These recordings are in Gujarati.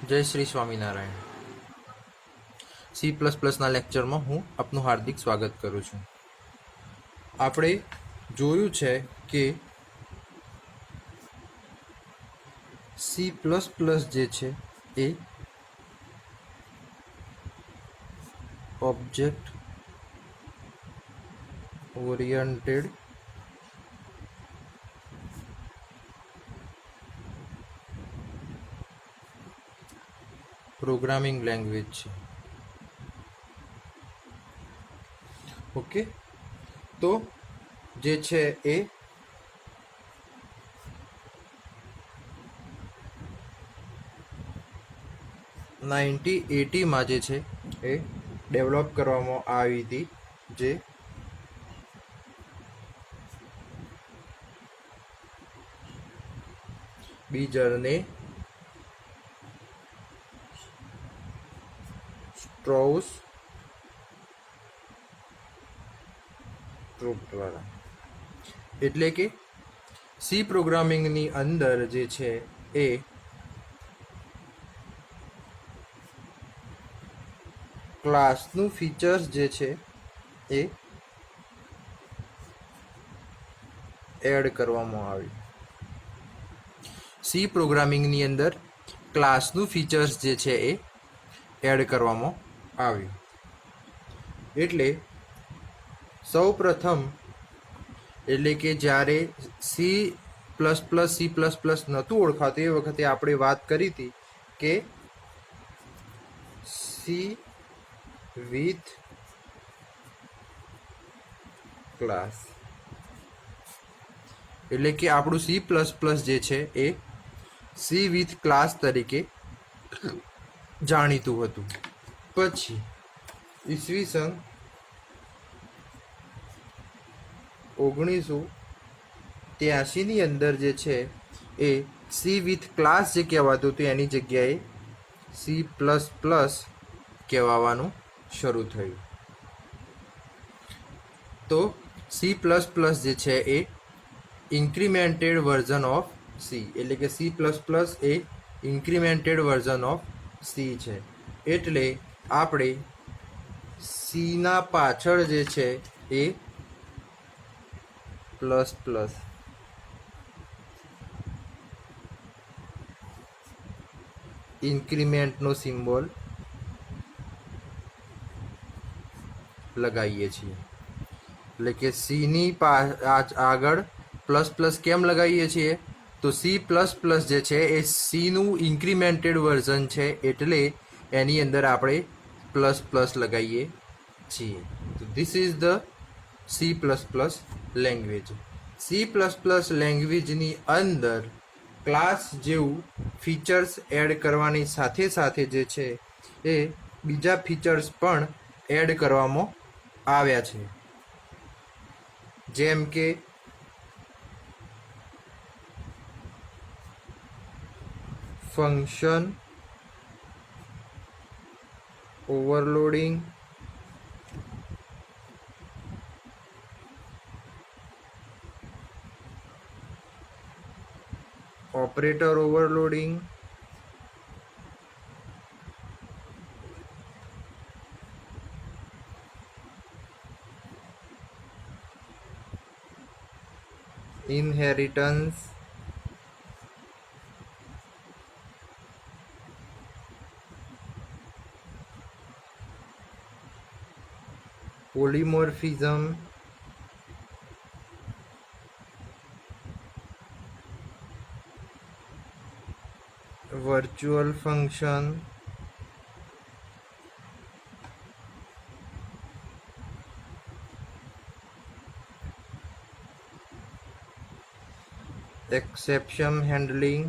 जय श्री स्वामीनारायण। C++ના લેક્ચરમાં હું આપનું હાર્દિક સ્વાગત કરું છું। આપણે જોયું છે કે C++ જે છે એ ઓબ્જેક્ટ ઓરિએન્ટેડ પ્રોગ્રામિંગ લેંગ્વેજ છે। ઓકે, તો જે છે એ 1980માં જે છે એ ડેવલપ કરવામાં આવી હતી, જે બીજરને સ્ટ્રૌસ ગ્રુપ દ્વારા। એટલે કે સી પ્રોગ્રામિંગની અંદર જે છે એ ક્લાસનું ફીચર્સ જે છે એ એડ કરવામાં આવ્યું। સી પ્રોગ્રામિંગની અંદર ક્લાસનું ફીચર્સ જે છે એ એડ કરવામાં આવ્યું। એટલે સૌ પ્રથમ એટલે કે જ્યારે સી નહોતું ઓળખાતું એ વખતે આપણે વાત કરી હતી કે સી વિથ ક્લાસ, એટલે કે આપણું C++ જે છે એ સી વિથ ક્લાસ તરીકે જાણીતું હતું। પછી ઈસવીસન 1983ની અંદર જે છે એ સી વિથ ક્લાસ જે કહેવાતું હતું એની જગ્યાએ C++ કહેવાનું શરૂ થયું। તો C++ જે છે એ ઇન્ક્રીમેન્ટેડ વર્ઝન ઓફ સી, એટલે કે C++ એ ઇન્ક્રીમેન્ટેડ વર્ઝન ઓફ સી છે। એટલે આપણે સીના પાછળ જે છે એ પ્લસ પ્લસ ઇન્ક્રીમેન્ટનો સિમ્બોલ લગાવીએ છીએ। એટલે કે સીની આગળ પ્લસ પ્લસ કેમ લગાવીએ છીએ? તો C++ જે છે એ સીનું ઇન્ક્રીમેન્ટેડ વર્ઝન છે, એટલે એની અંદર આપણે પ્લસ પ્લસ લગાવીએ છીએ। તો this is the C++ language. C++ લેંગ્વેજની અંદર ક્લાસ જેવું ફીચર્સ એડ કરવાની સાથે સાથે જે છે એ બીજા ફીચર્સ પણ એડ કરવામાં આવ્યા છે, જેમ કે function overloading, operator overloading, inheritance, polymorphism, virtual function, exception handling,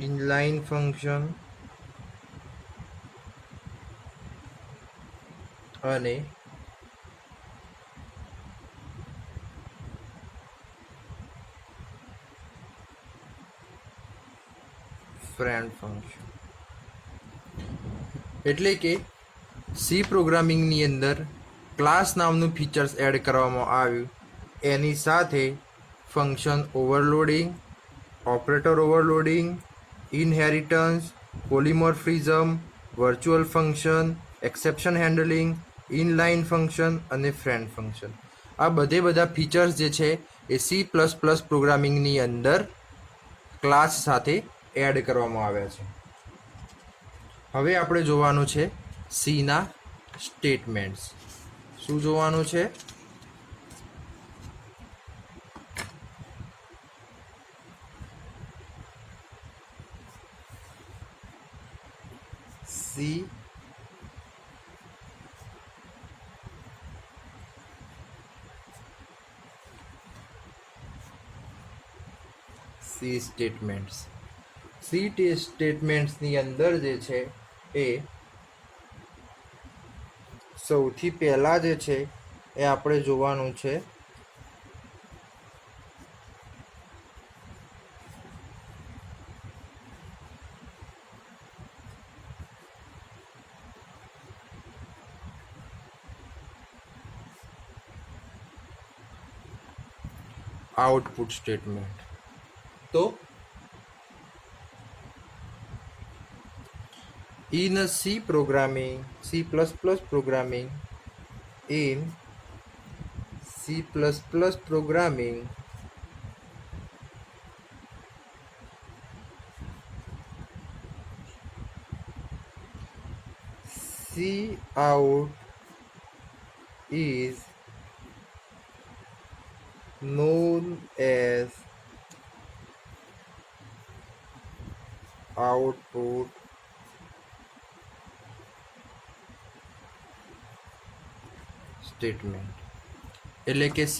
inline function અને ફ્રેન્ડ ફંક્શન। એટલે કે સી પ્રોગ્રામિંગની અંદર ક્લાસ નામનું ફીચર્સ એડ કરવામાં આવ્યું. એની સાથે function overloading, operator overloading, inheritance, polymorphism, virtual function, exception handling, inline function અને ફ્રેન્ડ ફંક્શન. આ બધા ફીચર્સ જે છે એ C++ પ્રોગ્રામિંગની અંદર ક્લાસ સાથે એડ કરવામાં આવ્યા છે. હવે આપણે જોવાનું છે સીના સ્ટેટમેન્ટ્સ. શું જોવાનું છે? C statements. સી સ્ટેટમેન્ટ્સની અંદર જે છે એ સૌથી પહેલા જે છે એ આપણે જોવાનું છે આઉટપુટ સ્ટેટમેન્ટ. તો in C programming, C++ programming, in C++ programming, Cout is known as output statement. એટલે કે C++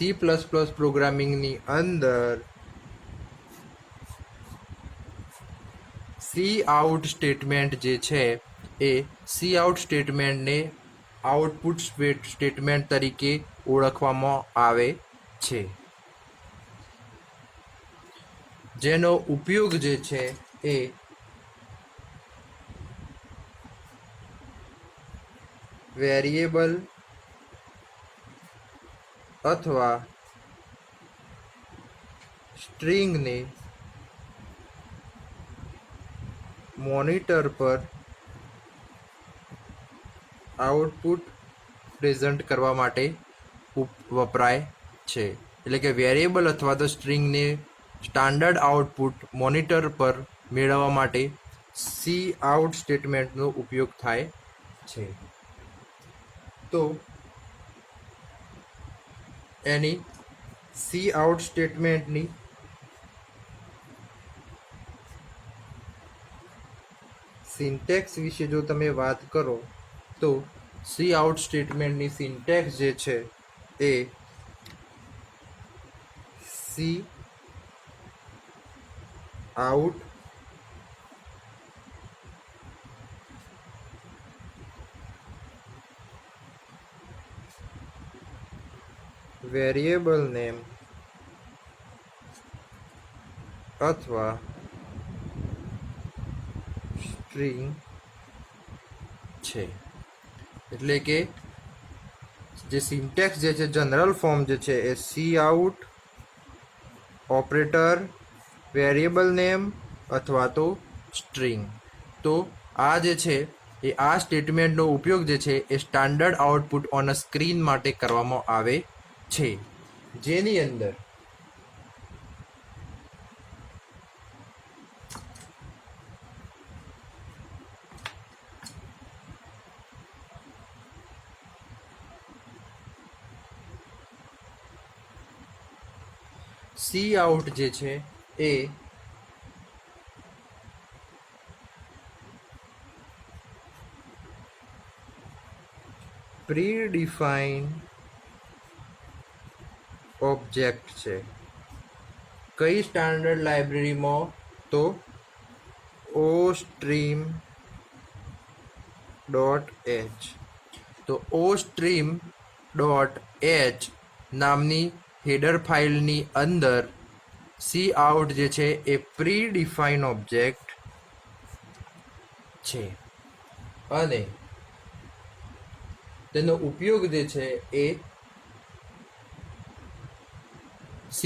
પ્રોગ્રામિંગની અંદર Cout સ્ટેટમેન્ટ જે છે એ Cout સ્ટેટમેન્ટને આઉટપુટ સ્ટેટમેન્ટ તરીકે ઓળખવામાં આવે છે, જેનો ઉપયોગ જે છે એ વેરિયેબલ અથવા સ્ટ્રિંગને મોનિટર પર આઉટપુટ પ્રેઝન્ટ કરવા માટે વપરાય છે. એટલે કે વેરિયેબલ અથવા તો સ્ટ્રિંગને સ્ટાન્ડર્ડ આઉટપુટ મોનિટર પર મેળવવા માટે Cout સ્ટેટમેન્ટનો ઉપયોગ થાય છે. તો એની Cout સ્ટેટમેન્ટની સિન્ટેક્સ વિશે જો તમે વાત કરો તો Cout સ્ટેટમેન્ટની સિન્ટેક્સ જે છે એ Cout વેરિયેબલ નેમ અથવા સ્ટ્રિંગ છે. એટલે કે જે સિન્ટેક્સ જે છે જનરલ ફોર્મ જે છે એ Cout ઓપરેટર વેરિયેબલ નેમ અથવા તો સ્ટ્રિંગ. તો આ જે છે એ આ સ્ટેટમેન્ટનો ઉપયોગ જે છે એ standard output on a screen માટે કરવામાં આવે છે, જેની અંદર Cout જે છે એ પ્રી-ડિફાઇન ઓબ્જેક્ટ છે. કઈ સ્ટાન્ડર્ડ લાઇબ્રેરીમાં? તો ostream.h. તો ostream.h નામની હેડર ફાઇલની અંદર Cout જે છે એ પ્રી-ડિફાઇન ઓબ્જેક્ટ છે. અને તેનો ઉપયોગ જે છે એ C++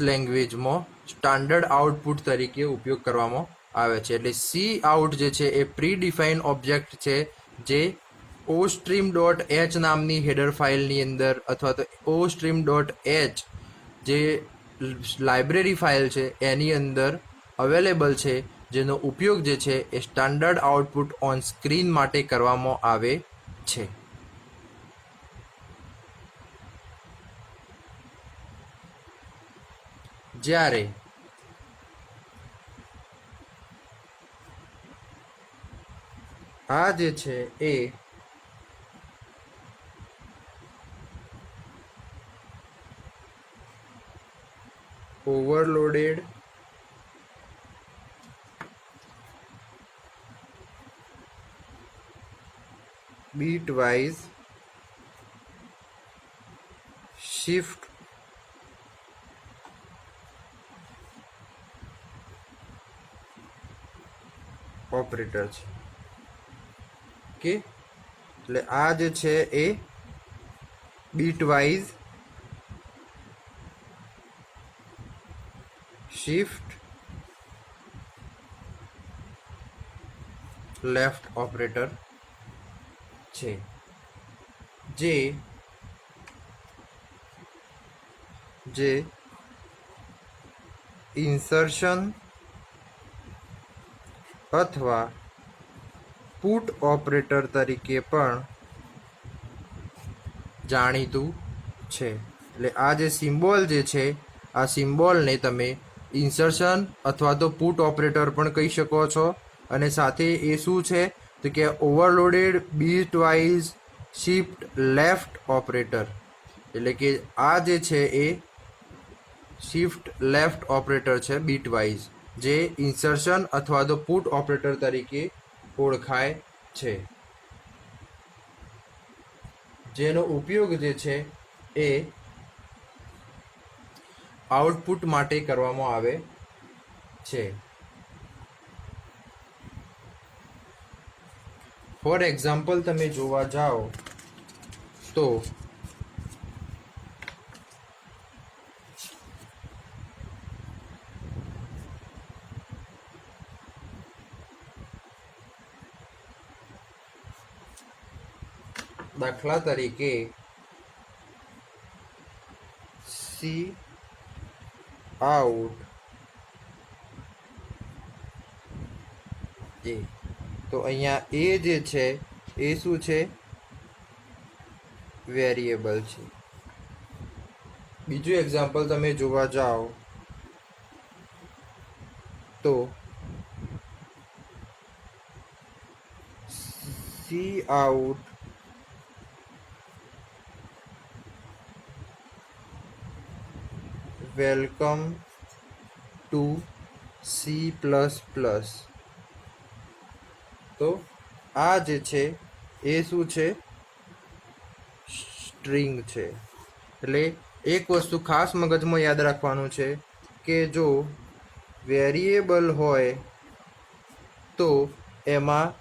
લેંગ્વેજમાં સ્ટાન્ડર્ડ આઉટપુટ તરીકે ઉપયોગ કરવામાં આવે છે. એટલે સી આઉટ જે છે એ પ્રી ડિફાઇન ઓબ્જેક્ટ છે જે ostream.h નામની હેડર ફાઇલની અંદર અથવા તો ostream.h જે લાઇબ્રેરી ફાઇલ છે એની અંદર અવેલેબલ છે, જેનો ઉપયોગ જે છે એ સ્ટાન્ડર્ડ આઉટપુટ ઓન સ્ક્રીન માટે કરવામાં આવે છે. જ્યારે આ જે છે એ ઓવરલોડેડ બીટવાઇઝ શિફ્ટ ઓપરેટર છે. કે એટલે આ જે છે એ બીટવાઇઝ શિફ્ટ લેફ્ટ ઓપરેટર છે, જે ઇન્સર્શન અથવા પુટ ઓપરેટર તરીકે પણ જાણીતું છે. એટલે આ જે સિમ્બોલ જે છે આ સિમ્બોલને તમે ઇન્સર્શન અથવા તો પુટ ઓપરેટર પણ કહી શકો છો. અને સાથે એ શું છે તો કે overloaded bitwise shift left operator, એટલે કે આ જે છે એ શિફ્ટ લેફ્ટ ઓપરેટર છે બીટવાઇઝ, જે ઇન્સર્શન અથવા તો પુટ ઓપરેટર તરીકે ઓળખાય છે, જેનો ઉપયોગ જે છે એ આઉટપુટ માટે કરવામાં આવે છે. ફોર એક્ઝામ્પલ તમે જોવા જાઓ તો દાખલા તરીકે સી આઉટ એ, તો અહીંયા એ જે છે એ શું છે, વેરિયેબલ છે. બીજું એક્ઝામ્પલ તમે જોવા જાઓ તો C out welcome to C++, તો આ જે છે એ શું છે, સ્ટ્રિંગ છે. એટલે એક વસ્તુ ખાસ મગજમાં યાદ રાખવાનું છે કે જો વેરિયેબલ હોય તો એમાં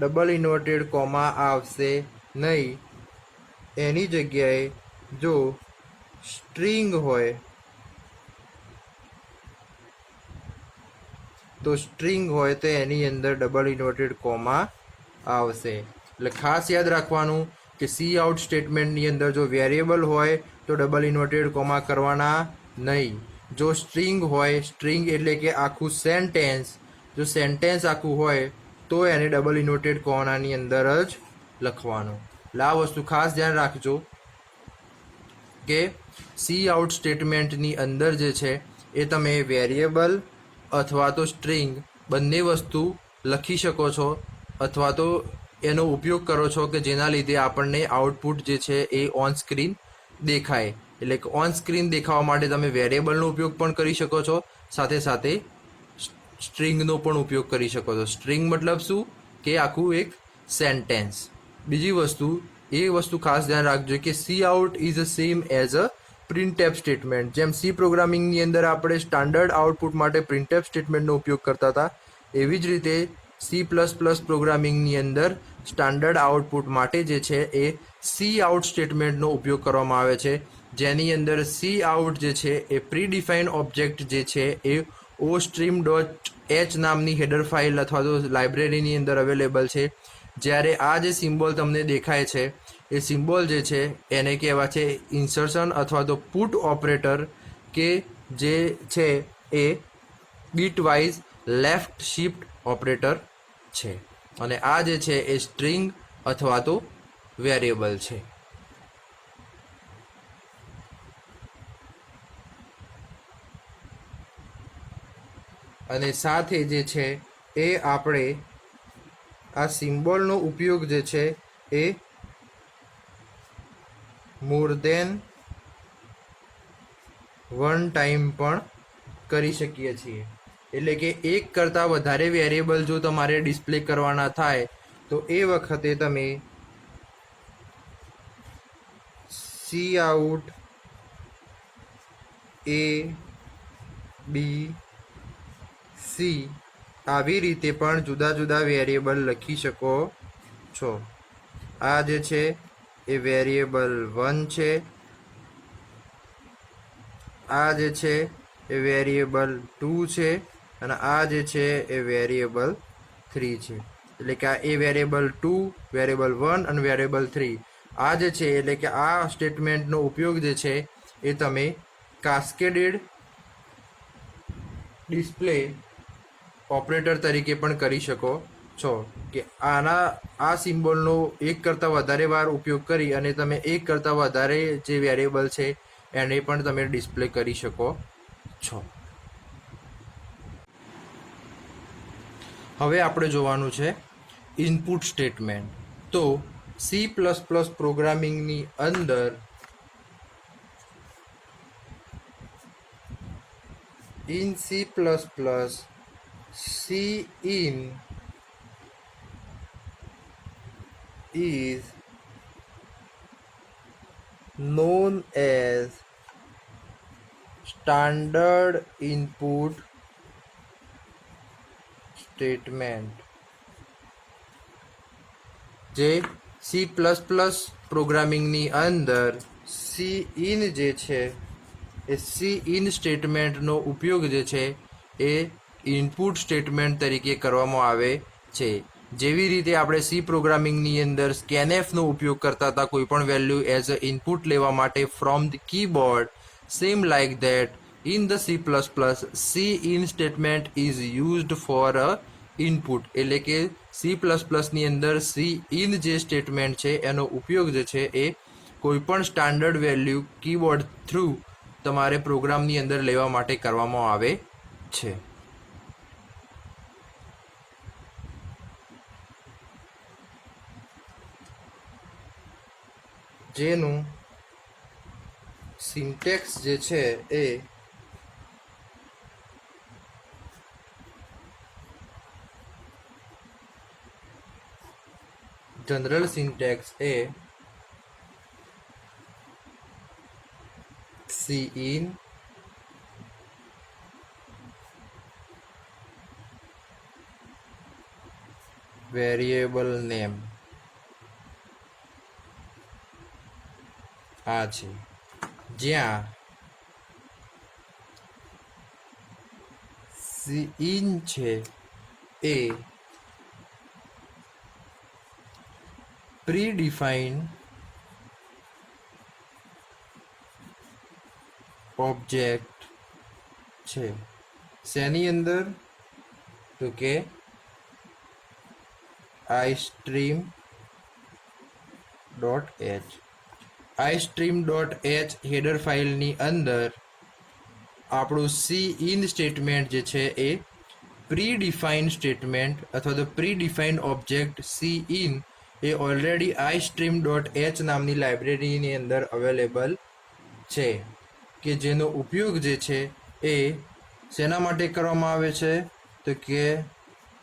ડબલ ઇન્વર્ટેડ કોમા આવશે નહીં. એની જગ્યાએ જો સ્ટ્રિંગ હોય તો એની અંદર ડબલ ઇન્વર્ટેડ કોમા આવશે. એટલે ખાસ યાદ રાખવાનું કે સી આઉટ સ્ટેટમેન્ટની અંદર જો વેરિયેબલ હોય તો ડબલ ઇન્વર્ટેડ કોમા કરવાના નહીં. જો સ્ટ્રિંગ હોય, સ્ટ્રિંગ એટલે કે આખું સેન્ટેન્સ, જો સેન્ટેન્સ આખું હોય તો એને ડબલ ઇન્વર્ટેડ કોમાની અંદર જ લખવાનું. એટલે આ વસ્તુ ખાસ ધ્યાન રાખજો કે સી આઉટ સ્ટેટમેન્ટની અંદર જે છે એ તમે વેરિયેબલ અથવા તો સ્ટ્રિંગ બંને વસ્તુ લખી શકો છો અથવા તો એનો ઉપયોગ કરો છો કે જેના લીધે આપણને આઉટપુટ જે છે એ ઓન સ્ક્રીન દેખાય. એટલે કે ઓન સ્ક્રીન દેખાવા માટે તમે વેરિયેબલનો ઉપયોગ પણ કરી શકો છો, સાથે સાથે સ્ટ્રિંગનો પણ ઉપયોગ કરી શકો છો. સ્ટ્રિંગ મતલબ શું કે આખું એક સેન્ટેન્સ. બીજી વસ્તુ એ વસ્તુ ખાસ ધ્યાન રાખજો કે C out is a same as a printf statement. જેમ સી પ્રોગ્રામિંગની અંદર આપણે સ્ટાન્ડર્ડ આઉટપુટ માટે પ્રિન્ટએફ સ્ટેટમેન્ટનો ઉપયોગ કરતા હતા, એવી જ રીતે C++ પ્રોગ્રામિંગની અંદર સ્ટાન્ડર્ડ આઉટપુટ માટે જે છે એ સી આઉટ સ્ટેટમેન્ટનો ઉપયોગ કરવામાં આવે છે, જેની અંદર સી આઉટ જે છે એ પ્રીડિફાઇન ઓબ્જેક્ટ જે છે એ ostream.h નામની હેડર ફાઇલ અથવા તો લાઇબ્રેરીની અંદર અવેલેબલ છે. જ્યારે આ જે સિમ્બોલ તમને દેખાય છે એ સિમ્બોલ જે છે એને કહેવાય છે ઇન્સર્શન અથવા તો પુટ ઓપરેટર, કે જે છે એ બીટવાઇઝ લેફ્ટ શિફ્ટ ઓપરેટર છે. અને આ જે છે એ સ્ટ્રિંગ અથવા તો વેરિયેબલ છે. અને સાથે જે છે એ આપણે આ સિમ્બોલનો ઉપયોગ જે છે એ મોર દેન વન ટાઈમ પણ કરી શકીએ છીએ. એટલે કે એક કરતાં વધારે વેરિયેબલ જો તમારે ડિસ્પ્લે કરવાના થાય તો એ વખતે તમે સી આઉટ એ બી સી આવી રીતે પણ જુદા જુદા વેરિયેબલ લખી શકો છો. આ જે છે એ વેરિયેબલ 1 છે, આ જે છે એ વેરિયેબલ 2 છે, અને આ જે છે એ વેરિયેબલ 3 છે. એટલે કે આ એ વેરિયેબલ 2, વેરિયેબલ 1 અને વેરિયેબલ 3 આ જે છે, એટલે કે આ સ્ટેટમેન્ટનો ઉપયોગ જે છે એ તમે કાસ્કેડેડ ડિસ્પ્લે ઓપરેટર તરીકે પણ કરી શકો છો. કે આ સિમ્બોલનો એક કરતાં વધારે વાર ઉપયોગ કરી અને તમે એક કરતાં વધારે જે વેરિયેબલ છે એને પણ તમે ડિસ્પ્લે કરી શકો છો. હવે આપણે જોવાનું છે ઇનપુટ સ્ટેટમેન્ટ. તો C++ પ્રોગ્રામિંગની અંદર in C++, Cin is known as standard input statement. જે C++ પ્રોગ્રામિંગની અંદર Cin જે છે એ Cin સ્ટેટમેન્ટનો ઉપયોગ જે છે એ ઇનપુટ સ્ટેટમેન્ટ તરીકે કરવામાં આવે છે. જેવી રીતે આપણે સી પ્રોગ્રામિંગની અંદર સ્કેનએફનો ઉપયોગ કરતા હતા કોઈ પણ વેલ્યુ એઝ અ ઇનપુટ લેવા માટે from the keyboard, same like that in the cin statement is used for a input. એટલે કે C++ની અંદર સી ઇન જે સ્ટેટમેન્ટ છે એનો ઉપયોગ જે છે એ કોઈ પણ સ્ટાન્ડર્ડ વેલ્યુ કીબોર્ડ થ્રુ તમારે પ્રોગ્રામની અંદર લેવા માટે કરવામાં આવે છે. જેનું સિન્ટેક્સ જે છે એ જનરલ સિન્ટેક્સ એ Cin વેરિયેબલ નેમ આ છે, જ્યાં Cin છે એ પ્રીડિફાઇન ઓબ્જેક્ટ છે. શેની અંદર? તો કે istream.h. istream.h હેડર ફાઇલની અંદર આપણું Cin સ્ટેટમેન્ટ જે છે એ પ્રીડિફાઇન સ્ટેટમેન્ટ અથવા તો પ્રીડિફાઇન ઓબ્જેક્ટ Cin એ ઓલરેડી istream.h નામની લાઇબ્રેરીની અંદર અવેલેબલ છે, કે જેનો ઉપયોગ જે છે એ શેના માટે કરવામાં આવે છે? તો કે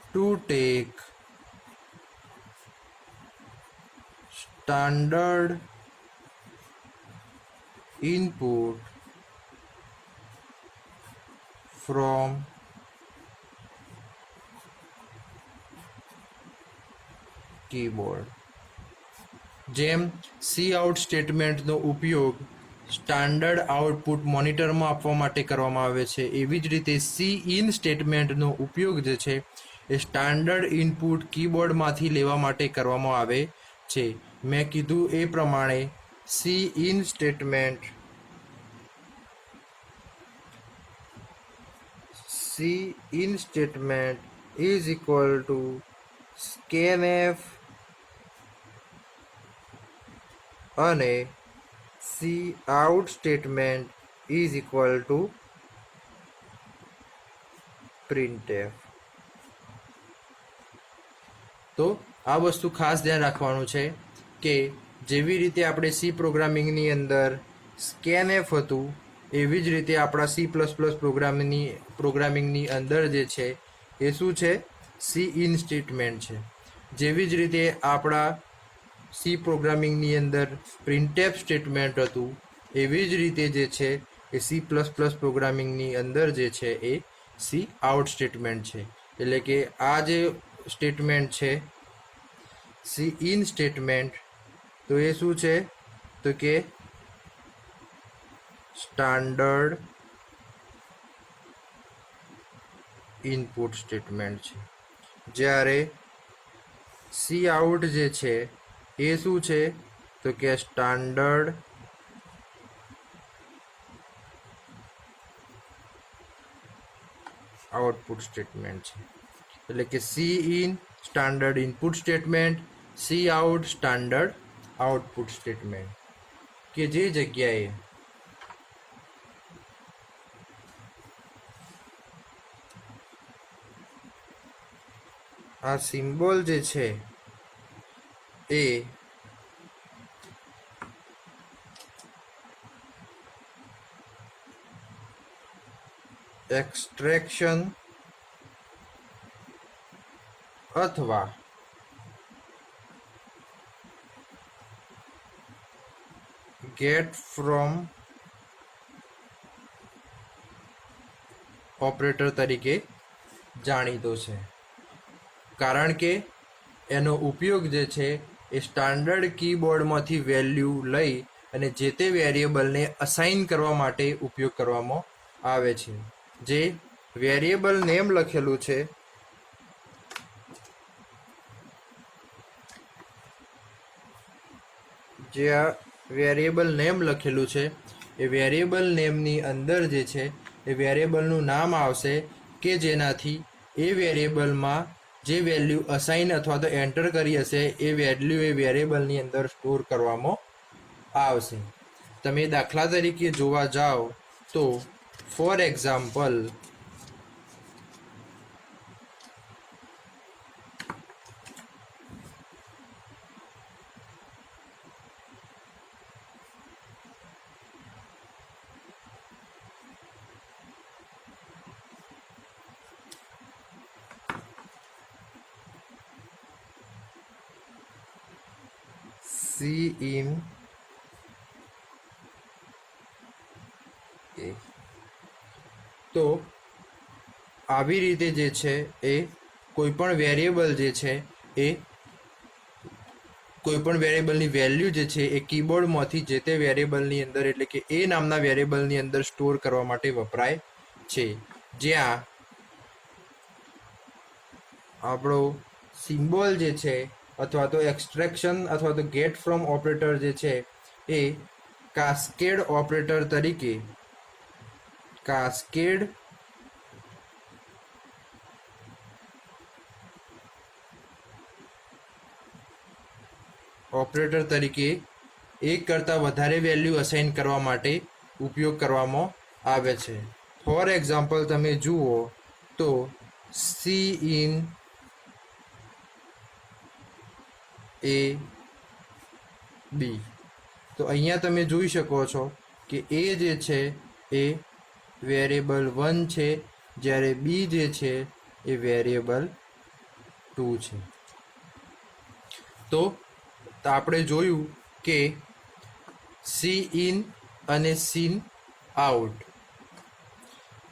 to take standard input from keyboard. જેમ સી આઉટ સ્ટેટમેન્ટનો ઉપયોગ સ્ટાન્ડર્ડ આઉટપુટ મોનિટરમાં આપવા માટે કરવામાં આવે છે, એવી જ રીતે સી ઇન સ્ટેટમેન્ટનો ઉપયોગ જે છે એ સ્ટાન્ડર્ડ ઇનપુટ કીબોર્ડમાંથી લેવા માટે કરવામાં આવે છે. મેં કીધું એ પ્રમાણે C in statement is equal to scanf અને C out statement is equal to printf. તો આ વસ્તુ ખાસ ધ્યાન રાખવાનું છે કે જેવી રીતે આપણે સી પ્રોગ્રામિંગની અંદર સ્કેનએફ હતું, એવી જ રીતે આપણા સી પ્લસ પ્લસ પ્રોગ્રામિંગની અંદર જે છે એ શું છે? સી ઇન સ્ટેટમેન્ટ છે. જેવી જ રીતે આપણા સી પ્રોગ્રામિંગની અંદર પ્રિન્ટેફ સ્ટેટમેન્ટ હતું, એવી જ રીતે જે છે એ સી પ્લસ પ્લસ પ્રોગ્રામિંગની અંદર જે છે એ સી આઉટ સ્ટેટમેન્ટ છે. એટલે કે આ જે સ્ટેટમેન્ટ છે સી ઇન સ્ટેટમેન્ટ, તો એ શું છે? તો કે સ્ટાન્ડર્ડ ઇનપુટ સ્ટેટમેન્ટ છે. જ્યારે સી આઉટ જે છે એ શું છે? તો કે સ્ટાન્ડર્ડ આઉટપુટ સ્ટેટમેન્ટ છે. એટલે કે C in standard input statement, C out standard output statement. કે જે જગ્યાએ આ સિમ્બોલ જે છે એ એક્સટ્રેક્શન અથવા ગેટ ફ્રોમ ઓપરેટર તરીકે જાણીતો છે. કારણ કે એનો ઉપયોગ જે છે એ સ્ટાન્ડર્ડ કીબોર્ડમાંથી વેલ્યુ લઈ અને જે તે વેરિયેબલને અસાઇન કરવા માટે ઉપયોગ કરવામાં આવે છે. જે વેરિયેબલ નેમ લખેલું છે એ વેરિયેબલ નેમની અંદર જે છે એ વેરિયેબલનું નામ આવશે કે જેનાથી એ વેરિયેબલમાં જે વેલ્યુ અસાઇન અથવા તો એન્ટર કરી હશે એ વેલ્યુ એ વેરિયેબલની અંદર સ્ટોર કરવામાં આવશે. તમે દાખલા તરીકે જોવા જાઓ તો ફોર એક્ઝામ્પલ સી ઇન એ, તો આવી રીતે જે છે એ કોઈ પણ વેરિયેબલ જે છે એ કોઈ પણ વેરિયેબલની વેલ્યુ જે છે એ કીબોર્ડમાંથી જે તે વેરિયેબલની અંદર એટલે કે એ નામના વેરિયેબલની અંદર સ્ટોર કરવા માટે વપરાય છે. જ્યાં આપણો સિમ્બોલ જે છે અથવા તો એક્સટ્રેક્શન અથવા તો ગેટ ફ્રોમ ઓપરેટર જે છે એ કાસ્કેડ ઓપરેટર તરીકે એક કરતાં વધારે વેલ્યુ અસાઇન કરવા માટે ઉપયોગ કરવામાં આવે છે. ફોર એક્ઝામ્પલ તમે જુઓ તો સી ઇન એ બી, તો અહીંયા તમે જોઈ શકો છો કે એ જે છે એ વેરિયેબલ 1 છે, જ્યારે બી જે છે એ વેરિયેબલ 2 છે. તો આપણે જોયું કે સી ઇન અને સી આઉટ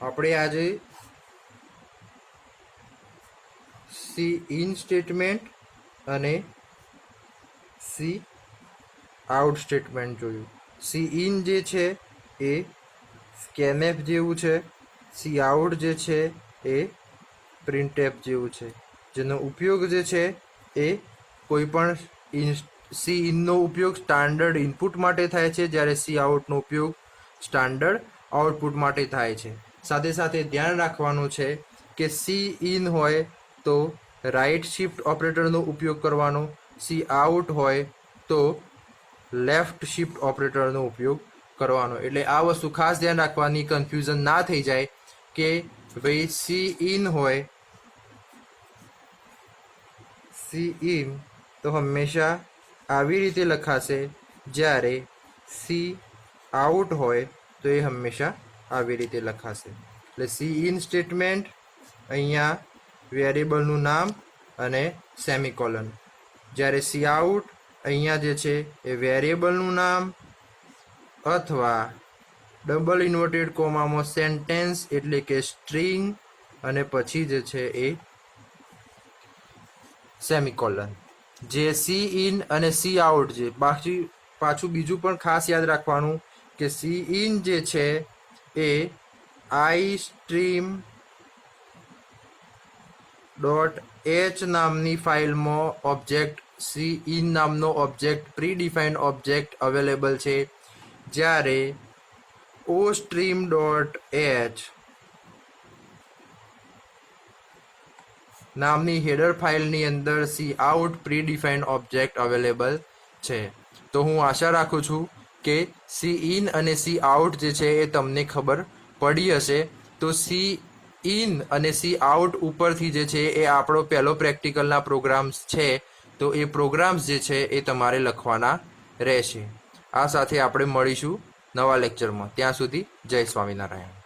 આપણે આજે સી ઇન સ્ટેટમેન્ટ અને સી આઉટ સ્ટેટમેન્ટ જોયું. સી ઇન જે છે એ સ્કેનએફ જેવું છે, સી આઉટ જે છે એ પ્રિન્ટએફ જેવું છે, જેનો ઉપયોગ જે છે એ કોઈ પણ સી ઇનનો ઉપયોગ સ્ટાન્ડર્ડ ઇનપુટ માટે થાય છે, જ્યારે સી આઉટનો ઉપયોગ સ્ટાન્ડર્ડ આઉટપુટ માટે થાય છે. સાથે સાથે ધ્યાન રાખવાનું છે કે સી ઇન હોય તો રાઇટ શિફ્ટ ઓપરેટરનો ઉપયોગ કરવાનો, સી આઉટ હોય તો લેફ્ટ શિફ્ટ ઓપરેટરનો ઉપયોગ કરવાનો. એટલે આ વસ્તુ ખાસ ધ્યાન રાખવાની, કન્ફ્યુઝન ના થઈ જાય કે ભાઈ સી ઇન હોય, સી ઇન તો હંમેશા આવી રીતે લખાશે, જ્યારે સી આઉટ હોય તો એ હંમેશા આવી રીતે લખાશે. એટલે સી ઇન સ્ટેટમેન્ટ અહીંયા વેરિયેબલનું નામ અને સેમિકોલન, જ્યારે સી આઉટ અહીંયા જે છે એ વેરિયેબલનું નામ અથવા ડબલ ઇન્વર્ટેડ કોમામાં સેન્ટેન્સ એટલે કે સ્ટ્રિંગ અને પછી જે છે એ સેમિકોલન. જે સી ઇન અને સી આઉટ જે પાછું બીજું પણ ખાસ યાદ રાખવાનું કે સી ઇન જે છે એ આઈ સ્ટ્રીમ .h નામની ફાઇલમાં ઓબ્જેક્ટ સી ઇન નામનો ઓબ્જેક્ટ પ્રીડિફાઇન્ડ ઓબ્જેક્ટ અવેલેબલ છે, જ્યારે ઓ સ્ટ્રીમ .h નામની હેડર ફાઇલની અંદર સી આઉટ પ્રીડિફાઇન્ડ ઓબ્જેક્ટ અવેલેબલ છે. તો હું આશા રાખું છું કે સી ઇન અને સી આઉટ જે છે એ તમને ખબર પડી હશે. તો સી ઇન અને સી આઉટ ઉપરથી જે છે એ આપણો પહેલો પ્રેક્ટિકલના પ્રોગ્રામ્સ છે, તો એ પ્રોગ્રામ્સ જે છે એ તમારે લખવાના રહેશે. આ સાથે આપણે મળીશું નવા લેક્ચરમાં. ત્યાં સુધી જય સ્વામિનારાયણ.